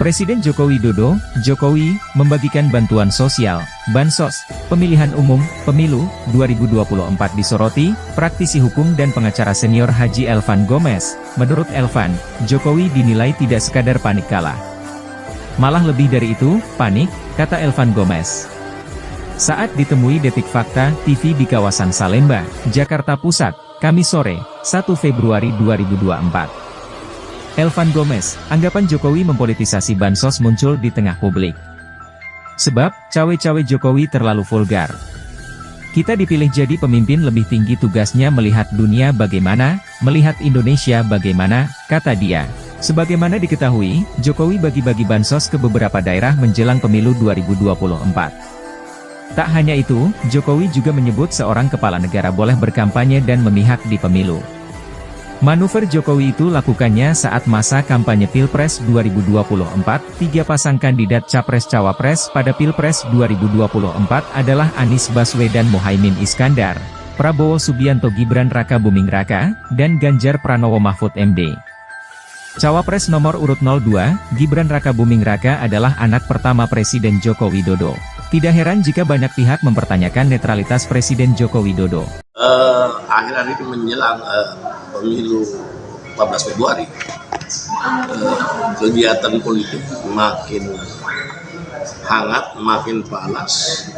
Presiden Joko Widodo, Jokowi, membagikan bantuan sosial, Bansos, pemilihan umum, pemilu, 2024 disoroti, praktisi hukum dan pengacara senior Haji Elvan Gomez. Menurut Elvan, Jokowi dinilai tidak sekadar panik kalah. Malah lebih dari itu, panik, kata Elvan Gomez. Saat ditemui Detik Fakta TV di kawasan Salemba, Jakarta Pusat, Kamis sore, 1 Februari 2024. Elvan Gomez, anggapan Jokowi mempolitisasi Bansos muncul di tengah publik. Sebab, cawe-cawe Jokowi terlalu vulgar. Kita dipilih jadi pemimpin lebih tinggi tugasnya melihat dunia bagaimana, melihat Indonesia bagaimana, kata dia. Sebagaimana diketahui, Jokowi bagi-bagi Bansos ke beberapa daerah menjelang pemilu 2024. Tak hanya itu, Jokowi juga menyebut seorang kepala negara boleh berkampanye dan memihak di pemilu. Manuver Jokowi itu lakukannya saat masa kampanye Pilpres 2024, tiga pasang kandidat Capres-Cawapres pada Pilpres 2024 adalah Anies Baswedan Muhaimin Iskandar, Prabowo Subianto Gibran Raka Buming Raka, dan Ganjar Pranowo Mahfud MD. Cawapres nomor urut 02, Gibran Raka Buming Raka adalah anak pertama Presiden Joko Widodo. Tidak heran jika banyak pihak mempertanyakan netralitas Presiden Joko Widodo. Akhir-akhir ini menjelang pemilu 14 Februari, kegiatan politik makin hangat, makin panas,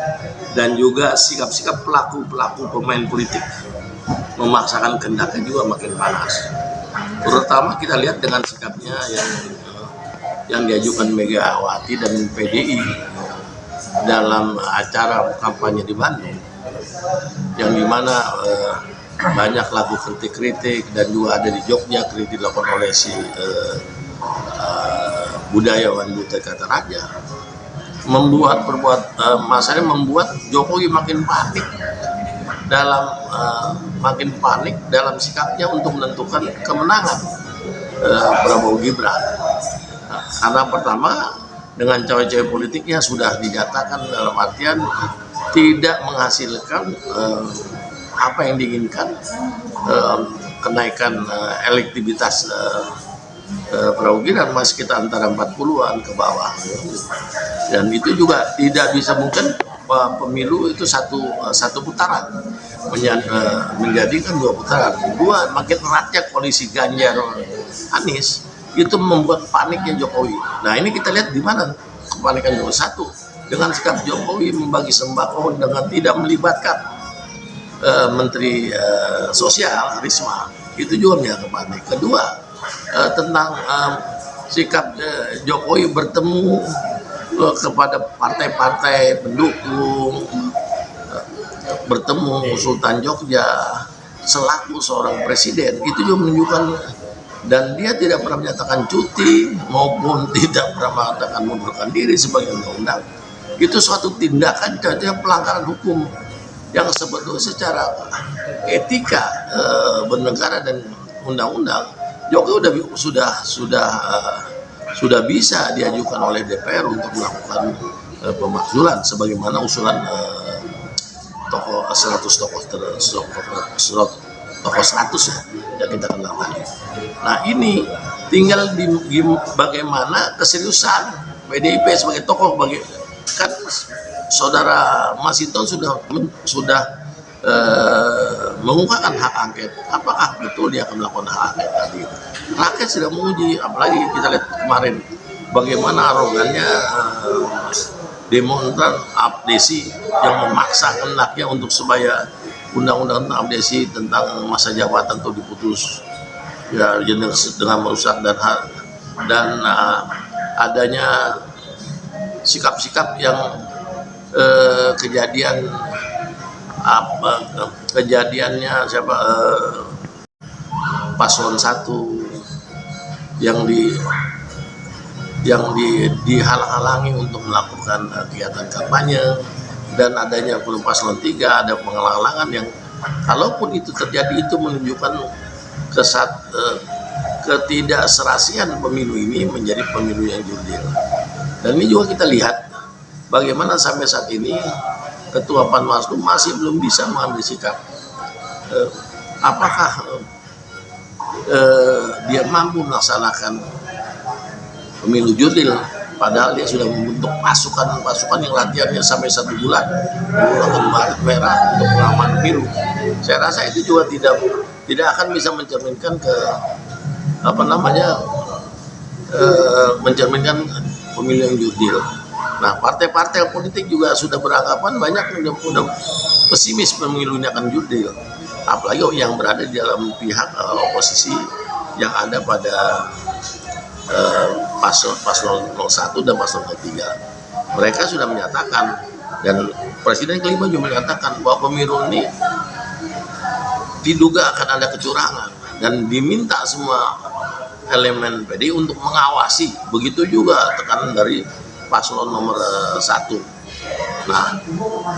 dan juga sikap-sikap pelaku-pelaku pemain politik memaksakan kehendaknya juga makin panas. Terutama kita lihat dengan sikapnya yang diajukan Megawati dan PDI dalam acara kampanye di Bandung, yang dimana banyak lagu kritik-kritik, dan juga ada di Jogja kritik dilakukan oleh si budayawan Butet Kata Raja, masalahnya membuat Jokowi makin panik dalam sikapnya untuk menentukan kemenangan Prabowo Gibran. Karena pertama, dengan cawe-cawe politiknya sudah dinyatakan dalam artian tidak menghasilkan apa yang diinginkan, kenaikan elektibilitas Prabowo Gibran masih kita antara 40-an ke bawah, dan itu juga tidak bisa mungkin pemilu itu satu putaran menjadikan dua putaran. Makin eratnya koalisi Ganjar Anies itu membuat paniknya Jokowi. Nah, ini kita lihat di mana kepanikan Jokowi. Satu, dengan sikap Jokowi membagi sembako dengan tidak melibatkan Menteri Sosial Risma, itu juga menjadi panik. Kedua, tentang sikap Jokowi bertemu kepada partai-partai pendukung, bertemu Sultan Jogja selaku seorang presiden, itu juga menunjukkan, dan dia tidak pernah menyatakan cuti maupun tidak pernah mengatakan mundurkan diri sebagai undang-undang. Itu suatu tindakan pelanggaran hukum yang sebetulnya secara etika bernegara dan undang-undang Jokowi sudah bisa diajukan oleh DPR untuk melakukan pemakzulan sebagaimana usulan tokoh 100 ya, yang kita kenal tadi. Nah, ini tinggal di bagaimana keseriusan PDIP sebagai tokoh, kan saudara Masinton sudah mengungkapkan hak angket. Apakah betul dia akan melakukan hak angket tadi? Rakyat sudah menguji, apalagi kita lihat kemarin bagaimana arogannya demonstran Abdesi yang memaksa anaknya untuk supaya undang-undang tentang Abdesi tentang masa jabatan itu diputus, ya, dengan merusak dan adanya sikap-sikap yang kejadiannya paslon 1 yang dihalang-halangi untuk melakukan kegiatan kampanye, dan adanya paslon 3 ada penghalang-halangan yang kalaupun itu terjadi itu menunjukkan ketidakserasian pemilu ini menjadi pemilu yang jurdil. Dan ini juga kita lihat bagaimana sampai saat ini Ketua Panwaslu masih belum bisa mengambil sikap. Apakah dia mampu melaksanakan pemilu jurdil, padahal dia sudah membentuk pasukan yang latihannya sampai 1 bulan menggunakan baret merah untuk pengaman pemilu. Saya rasa itu juga tidak akan bisa mencerminkan mencerminkan pemilu yang jurdil. Nah, partai-partai politik juga sudah beranggapan banyak yang udah pesimis pemilunya akan jurdil, apalagi yang berada di dalam pihak oposisi yang ada pada paslon 01 dan paslon 03. Mereka sudah menyatakan, dan Presiden kelima juga menyatakan bahwa pemilu ini diduga akan ada kecurangan dan diminta semua elemen PDI untuk mengawasi. Begitu juga tekanan dari paslon nomor 1. Nah,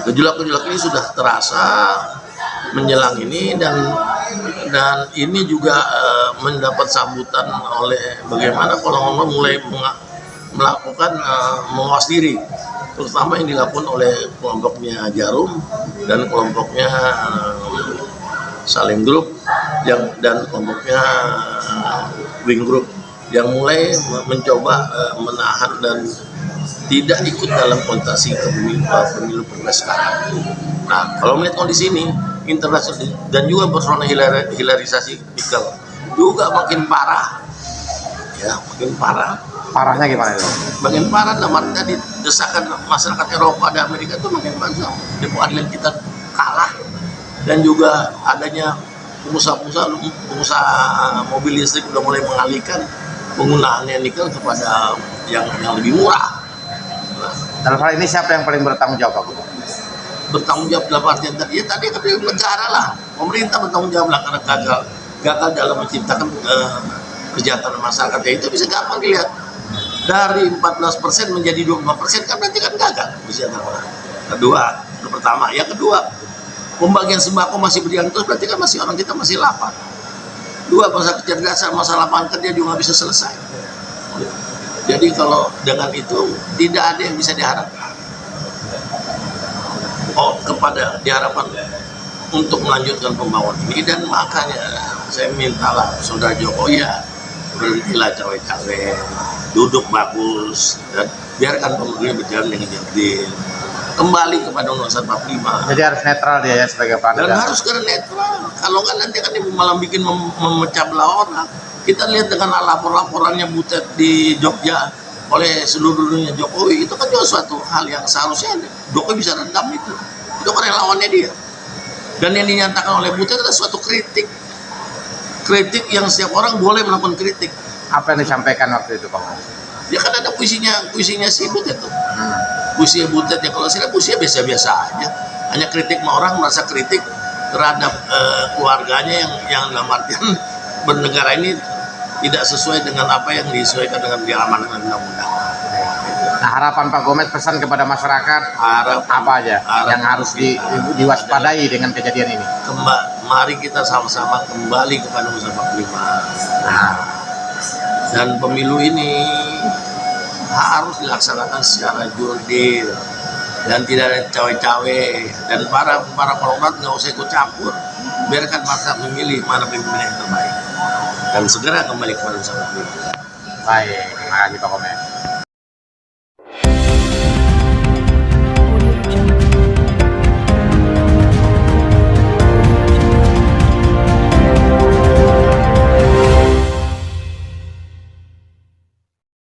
gejolak-gejolak ini sudah terasa menjelang ini, dan ini juga mendapat sambutan oleh bagaimana kalau mulai melakukan mawas diri, terutama yang dilakukan oleh kelompoknya Jarum dan kelompoknya Saling Group dan kelompoknya Wing Group yang mulai mencoba menahan dan tidak ikut dalam kontestasi pemilu pilpres sekarang. Nah, kalau melihat kondisi ini, internasional dan juga persoalan hilarisasi nikel juga makin parah, ya makin parah. Parahnya gimana itu? Makin parah dalam artinya desakan masyarakat Eropa dan Amerika itu makin panjang. Di pengadilan kita kalah, dan juga adanya pengusaha mobil listrik sudah mulai mengalihkan penggunaannya nikel kepada yang lebih murah. Dalam hal ini siapa yang paling bertanggung jawab, Pak Gubernur? Bertanggung jawab dalam artian tadi negara lah, pemerintah bertanggung jawab lah, karena gagal dalam menciptakan kesejahteraan masyarakat. Ya, itu bisa gampang dilihat dari 14% menjadi 25%, kan berarti kan gagal kesejahteraan. Yang kedua, pembagian sembako masih berjalan terus, berarti kan masih orang kita masih lapar. Dua, masalah kecerdasan, masalah lapangan kerja juga bisa selesai. Jadi kalau dengan itu tidak ada yang bisa diharapkan. Diharapkan untuk melanjutkan pembangunan ini, dan makanya saya mintalah Saudara Jokowi ya berhentilah cawe-cawe, duduk bagus dan biarkan pemilu berjalan dengan jurdil. Kembali kepada Undang-Undang 45. Jadi harus netral dia ya sebagai Dan penegak. harus karena netral. Kalau kan nanti kan malah bikin memecah belah orang. Kita lihat dengan laporannya Butet di Jogja oleh seluruh dunia Jokowi, itu kan juga suatu hal yang seharusnya Jokowi bisa rendam itu. Itu kan relawannya dia. Dan yang dinyatakan oleh Butet adalah suatu kritik yang setiap orang boleh melakukan kritik. Apa yang disampaikan waktu itu, Pak? Ya kan ada puisinya si Butet tuh. Puisi Butet ya, kalau saya lihat puisinya biasa-biasa aja. Hanya kritik sama orang, merasa kritik terhadap keluarganya yang dalam artian bernegara ini tidak sesuai dengan apa yang disesuaikan dengan diamankan undang-undang. Nah, harapan Pak Gomez pesan kepada masyarakat apa aja yang harus diwaspadai dengan kejadian ini? Mari kita sama-sama kembali kepada Undang-Undang 45. Nah, dan pemilu ini harus dilaksanakan secara jurdil dan tidak ada cawe-cawe, dan para kolonat nggak usah ikut campur, biarkan masyarakat memilih mana pemimpin yang terbaik dan segera kembali kepada Undang-Undang 45. Baik, terima kasih Pak Gomez.